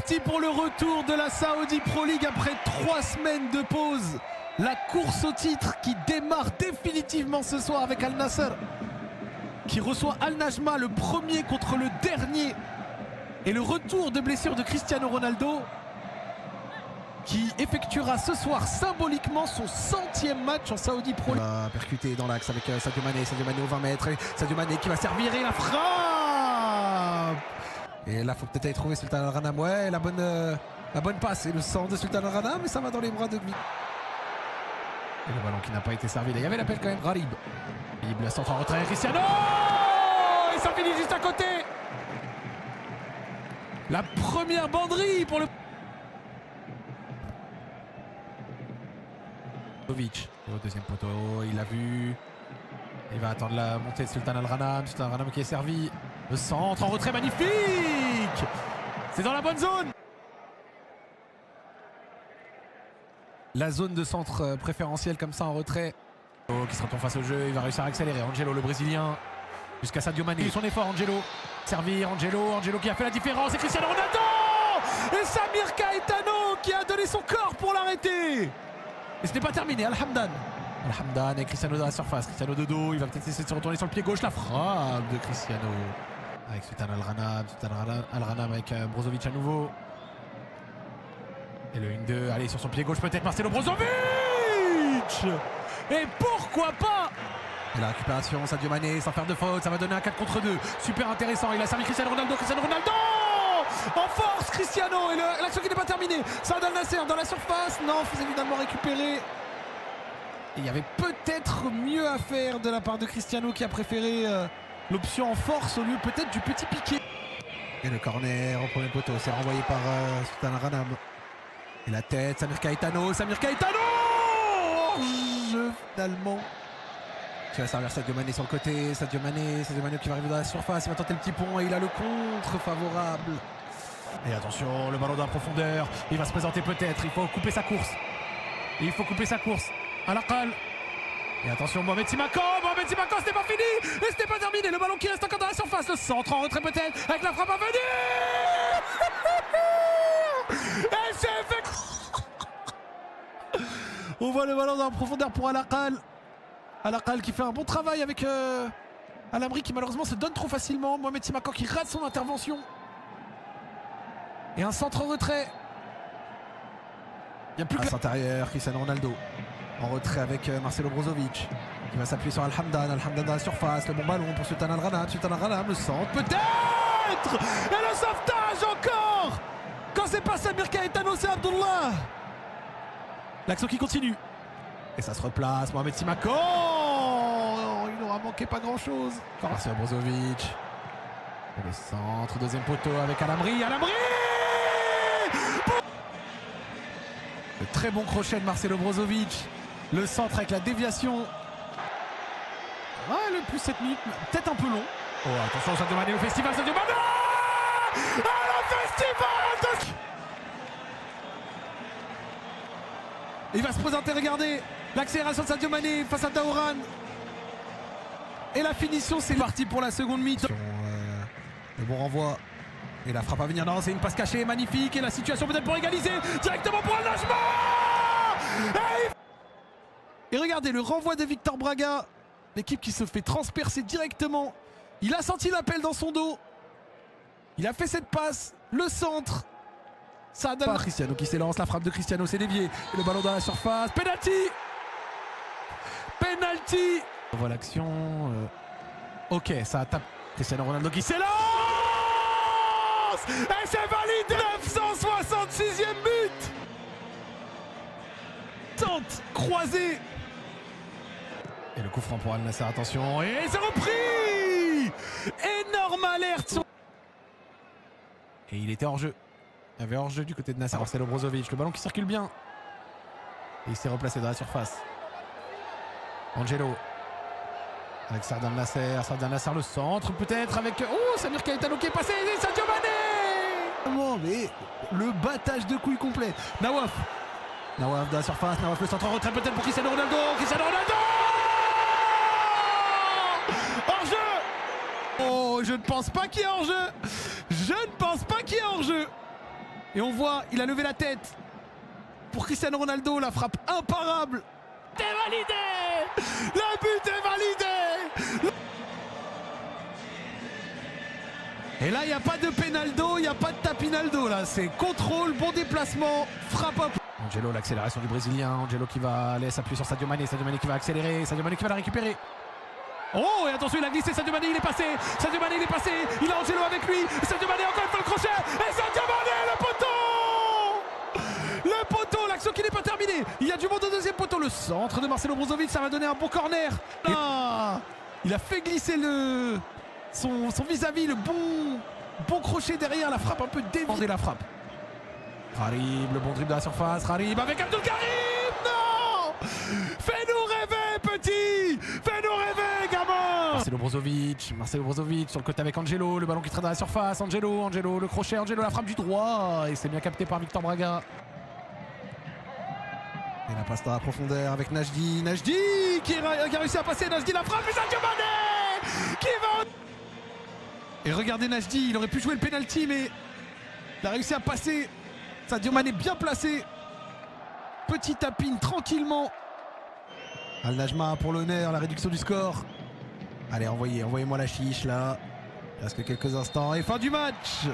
Parti pour le retour de la Saudi Pro League après 3 semaines de pause. La course au titre qui démarre définitivement ce soir avec Al Nassr qui reçoit Al Najma, le premier contre le dernier. Et le retour de blessure de Cristiano Ronaldo qui effectuera ce soir symboliquement son 100e match en Saudi Pro League. Percuté dans l'axe avec Sadio Mané au 20 mètres. Sadio Mané qui va servir et la frappe. Et là, faut peut-être aller trouver Sultan Al Ghanam. Ouais, la bonne passe et le centre de Sultan Al Ghanam, mais ça va dans les bras de lui. Et le ballon qui n'a pas été servi. Il y avait l'appel quand même. Gharib. Le centre en retrait. Cristiano. Et ça finit juste à côté. La première banderie pour le. Jovic au deuxième poteau. Il l'a vu. Il va attendre la montée de Sultan Al Ghanam. Sultan Al Ghanam qui est servi. Le centre en retrait magnifique. C'est dans la bonne zone. La zone de centre préférentielle comme ça en retrait. Qui se retourne face au jeu. Il va réussir à accélérer. Angelo le Brésilien. Jusqu'à Sadio Mané. Son effort Angelo. Servir Angelo qui a fait la différence. Et Cristiano Ronaldo. Et Samir Caetano qui a donné son corps pour l'arrêter. Et ce n'est pas terminé. Al-Hamdan et Cristiano dans la surface. Cristiano de dos. Il va peut-être essayer de se retourner sur le pied gauche. La frappe de Cristiano. Avec Sultan Al Ghanam. Sultan Al Ghanam avec Brozovic à nouveau. Et le 1-2. Allez, sur son pied gauche peut-être Marcelo Brozovic. Et pourquoi pas. Et la récupération, Sadio Mané sans faire de faute. Ça va donner un 4 contre 2. Super intéressant. Il a servi Cristiano Ronaldo. En force Cristiano. Et l'action qui n'est pas terminée. Saad Al Nassr dans la surface. Non, c'est évidemment récupéré. Et il y avait peut-être mieux à faire de la part de Cristiano qui a préféré l'option en force au lieu peut-être du petit piqué. Et le corner au premier poteau. C'est renvoyé par Sultan Al Ghanam. Et la tête, Samir Caetano. Hors-jeu finalement. Qui va servir Sadio Mané sur le côté. Sadio Mané qui va arriver dans la surface. Il va tenter le petit pont et il a le contre favorable. Et attention, le ballon dans la profondeur. Il va se présenter peut-être. Il faut couper sa course. Al-Aqal. Et attention, Mohamed Simakan, ce n'est pas fini. Et ce n'est pas terminé. Le ballon qui reste encore dans la surface. Le centre en retrait peut-être. Avec la frappe à venir. Et c'est fait. On voit le ballon dans la profondeur pour Al-Aqal. Al-Aqal qui fait un bon travail avec Al-Amri qui malheureusement se donne trop facilement. Mohamed Simakan qui rate son intervention. Et un centre en retrait. Il n'y a plus que l'intérieur, Cristiano Ronaldo. En retrait avec Marcelo Brozovic. Qui va s'appuyer sur Al-Hamdan dans la surface. Le bon ballon pour Sultan Al Ghanam. Le centre peut-être. Et le sauvetage encore. Quand c'est pas Samir Caetano, c'est Abdullah. L'action qui continue. Et ça se replace, Mohamed Simakan. Il n'aura manqué pas grand chose. Marcelo Brozovic. Et le centre, deuxième poteau avec Al-Amri. Le très bon crochet de Marcelo Brozovic. Le centre avec la déviation. Le plus 7 minutes, peut-être un peu long. Oh, attention, Sadio Mané au festival. Sadio Mané le festival. Il va se présenter, regardez. L'accélération de Sadio Mané face à Daouran. Et la finition, c'est parti pour la seconde mi-temps. Le bon renvoi. Et la frappe à venir. Non, c'est une passe cachée, magnifique. Et la situation peut-être pour égaliser. Directement pour Al Najma. Et regardez le renvoi de Victor Braga. L'équipe qui se fait transpercer directement. Il a senti l'appel dans son dos. Il a fait cette passe. Le centre. Ça donne Cristiano qui s'élance. La frappe de Cristiano, c'est dévié. Et le ballon dans la surface. Penalty. On voit l'action. Ok, ça tape. Cristiano Ronaldo qui s'élance. Et c'est validé. 966e but. Tente croisé. Et le coup franc pour Al Nassr, attention. Et c'est repris. Énorme alerte. Et il était hors jeu. Il y avait hors jeu du côté de Nassr. Marcelo Brozovic, le ballon qui circule bien. Et il s'est replacé dans la surface. Angelo. Avec Saad Al Nassr, le centre peut-être avec... Oh, Samir Caetano qui est passé. Et Sadio Mané. Oh, mais le battage de couilles complet. Nawaf dans la surface. Nawaf le centre en retrait peut-être pour Cristiano Ronaldo. Hors-jeu. Oh, je ne pense pas qu'il y ait hors-jeu. Et on voit, il a levé la tête. Pour Cristiano Ronaldo, la frappe imparable. C'est validé. Le but est validé. Et là, il n'y a pas de Penaldo, il n'y a pas de Tapinaldo. Là, c'est contrôle, bon déplacement, frappe up. Angelo, l'accélération du Brésilien. Angelo qui va aller s'appuyer sur Sadio Mané. Sadio Mané qui va accélérer. Sadio Mané qui va la récupérer. Oh, et attention, il a glissé. Sadio Mané, il est passé. Sadio Mané, il est passé. Il a Angelo avec lui. Sadio Mané, encore une fois le crochet. Et Sadio Mané, le poteau. Le poteau, l'action qui n'est pas terminée. Il y a du monde au deuxième poteau. Le centre de Marcelo Brozovic, ça va donner un bon corner. Ah, il a fait glisser son vis-à-vis, le bon crochet derrière. La frappe un peu déviée. La frappe. Harib, le bon dribble de la surface. Harib avec Abdul Karim. Non. Fais-nous rêver, petit. Fais-nous rêver, gamin. Marcelo Brozovic sur le côté avec Angelo. Le ballon qui traîne dans la surface. Angelo, le crochet. Angelo, la frappe du droit. Et c'est bien capté par Victor Braga. Et la passe dans la profondeur avec Najdi. Najdi qui a réussi à passer. Najdi, la frappe. Et Sadio Mané qui va. Et regardez Najdi. Il aurait pu jouer le penalty, mais il a réussi à passer. Sadio Mané bien placé. Petit tapine tranquillement. Al Najma pour l'honneur, la réduction du score. Allez, envoyez-moi la chiche là. Il reste que quelques instants et fin du match.